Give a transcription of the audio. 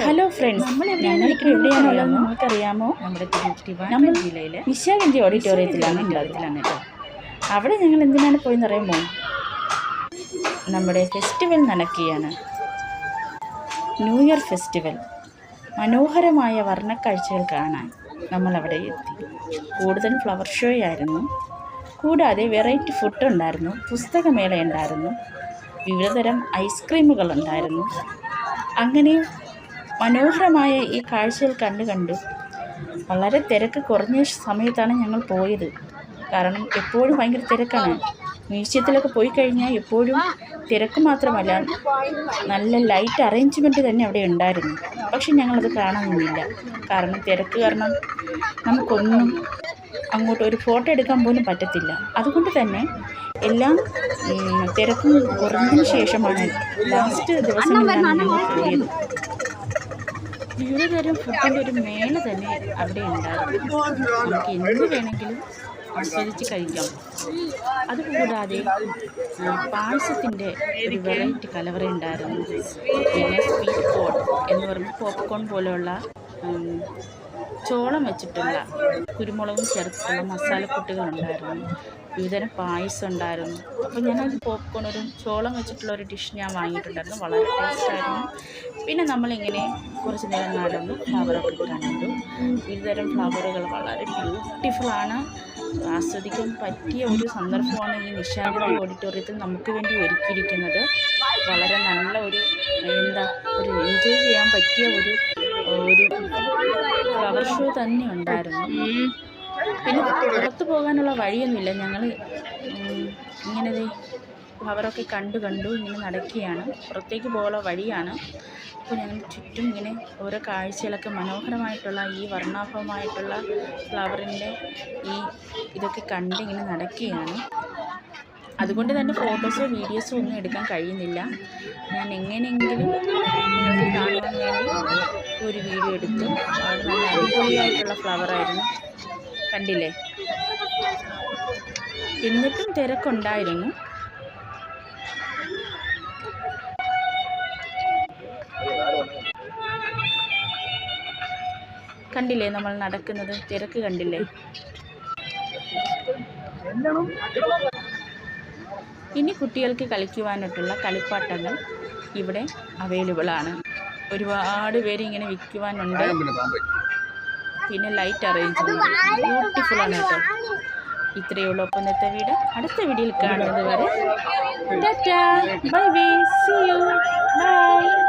Hello friends, ഞങ്ങളിപ്പോൾ എവിടെയാണുള്ളത് നിങ്ങൾക്കറിയാമോ? നമ്മുടെ ജില്ലയിലെ നിശാഗന്ധി ഓഡിറ്റോറിയത്തിലാണ് ഉള്ളത്. കേട്ടോ, അവിടെ ഞങ്ങൾ എന്തിനാണ് പോയെന്നറിയാമോ? നമ്മുടെ ഫെസ്റ്റിവൽ നടക്കുകയാണ്, ന്യൂ ഇയർ ഫെസ്റ്റിവൽ. മനോഹരമായ വർണ്ണക്കാഴ്ചകൾ കാണാൻ നമ്മളവിടെ എത്തി. കൂടുതൽ ഫ്ലവർ ഷോ ആയിരുന്നു. കൂടാതെ വെറൈറ്റി ഫുഡ് ഉണ്ടായിരുന്നു, പുസ്തകമേള ഉണ്ടായിരുന്നു, വിവിധതരം ഐസ്ക്രീമുകൾ ഉണ്ടായിരുന്നു. അങ്ങനെ മനോഹരമായ ഈ കാഴ്ചകൾ കണ്ടു വളരെ തിരക്ക് കുറഞ്ഞ സമയത്താണ് ഞങ്ങൾ പോയത്. കാരണം എപ്പോഴും ഭയങ്കര തിരക്കാണ്. മ്യൂസിയത്തിലൊക്കെ പോയി കഴിഞ്ഞാൽ എപ്പോഴും തിരക്ക് മാത്രമല്ല, നല്ല ലൈറ്റ് അറേഞ്ച്മെൻറ്റ് തന്നെ അവിടെ ഉണ്ടായിരുന്നു. പക്ഷെ ഞങ്ങളത് കാണാനൊന്നുമില്ല. കാരണം തിരക്ക് കാരണം നമുക്കൊന്നും അങ്ങോട്ട് ഒരു ഫോട്ടോ എടുക്കാൻ പോലും പറ്റത്തില്ല. അതുകൊണ്ട് തന്നെ എല്ലാം തിരക്കും കുറഞ്ഞതിന് ശേഷമാണ് ലാസ്റ്റ് ദിവസങ്ങളിലാണ് ഞങ്ങൾ പോയത്. വിവിധതരം ഫുഡിൻ്റെ ഒരു മേള തന്നെ അവിടെ ഉണ്ടായിരുന്നു. നമുക്ക് എന്ത് വേണമെങ്കിലും ആസ്വദിച്ച് കഴിക്കാം. അതുകൂടാതെ പായസത്തിൻ്റെ ഒരു വെറൈറ്റി കലവറ ഉണ്ടായിരുന്നു. പിന്നെ സ്വീറ്റ് കോൺ എന്ന് പറഞ്ഞ പോപ്കോൺ പോലെയുള്ള ചോളം വെച്ചിട്ടുള്ള കുരുമുളകും ചേർത്തിട്ടുള്ള മസാലക്കൂട്ടുകളുണ്ടായിരുന്നു. വിവിധതരം പായസം ഉണ്ടായിരുന്നു. അപ്പോൾ ഞാനത് പോപ്കോൺ ഒരു ചോളം വെച്ചിട്ടുള്ള ഒരു ഡിഷ് ഞാൻ വാങ്ങിയിട്ടുണ്ടായിരുന്നു. വളരെ ടേസ്റ്റായിരുന്നു. പിന്നെ നമ്മളിങ്ങനെ കുറച്ച് നേരം നടന്നു ഫ്ലവറൊക്കെ കണ്ടു. വിവിധതരം ഫ്ലവറുകൾ വളരെ ബ്യൂട്ടിഫുള്ളാണ്. ആസ്വദിക്കാൻ പറ്റിയ ഒരു സന്ദർഭമാണ് ഈ നിശാഗന്ധി ഓഡിറ്റോറിയത്തിൽ നമുക്ക് വേണ്ടി ഒരുക്കിയിരിക്കുന്നത്. വളരെ നല്ല ഒരു ഒരു എൻജോയ് ചെയ്യാൻ പറ്റിയ ഒരു ഫ്ലവർ ഷോ തന്നെ ഉണ്ടായിരുന്നു. പിന്നെ പുറത്ത് പോകാനുള്ള വഴിയൊന്നുമില്ല. ഞങ്ങൾ ഇങ്ങനെ ഫ്ലവറൊക്കെ കണ്ടു ഇങ്ങനെ നടക്കുകയാണ്. പുറത്തേക്ക് പോകാനുള്ള വഴിയാണ്. അപ്പോൾ ഞങ്ങൾ ചുറ്റും ഇങ്ങനെ ഓരോ കാഴ്ചകളൊക്കെ മനോഹരമായിട്ടുള്ള ഈ വർണ്ണാഭമായിട്ടുള്ള ഫ്ലവറിൻ്റെ ഇതൊക്കെ കണ്ട് ഇങ്ങനെ നടക്കുകയാണ്. അതുകൊണ്ട് തന്നെ ഫോട്ടോസോ വീഡിയോസോ ഒന്നും എടുക്കാൻ കഴിയുന്നില്ല. ഞാൻ എങ്ങനെയെങ്കിലും നിങ്ങൾക്ക് കാണുവാൻ വേണ്ടി ഒരു വീഡിയോ എടുത്തു. അത് നല്ല അടിപൊളിയായിട്ടുള്ള ഫ്ലവറായിരുന്നു. കണ്ടില്ലേ? എന്നിട്ടും തിരക്കുണ്ടായിരുന്നു. കണ്ടില്ലേ നമ്മൾ നടക്കുന്നത്? തിരക്ക് കണ്ടില്ലേ? ഇനി കുട്ടികൾക്ക് കളിക്കുവാനായിട്ടുള്ള കളിപ്പാട്ടങ്ങൾ ഇവിടെ അവൈലബിൾ ആണ്. ഒരുപാട് പേര് ഇങ്ങനെ വിൽക്കുവാനുണ്ട്. പിന്നെ ലൈറ്റ് അറേഞ്ച്മെൻറ്റ് ബ്യൂട്ടിഫുൾ ആണ് കേട്ടോ. ഇത്രയേ ഉള്ളൂ. ഒപ്പം ഇന്നത്തെ വീഡിയോ അടുത്ത വീഡിയോയിൽ കാണുന്നത് വരെ tata, bye bye, see you, by.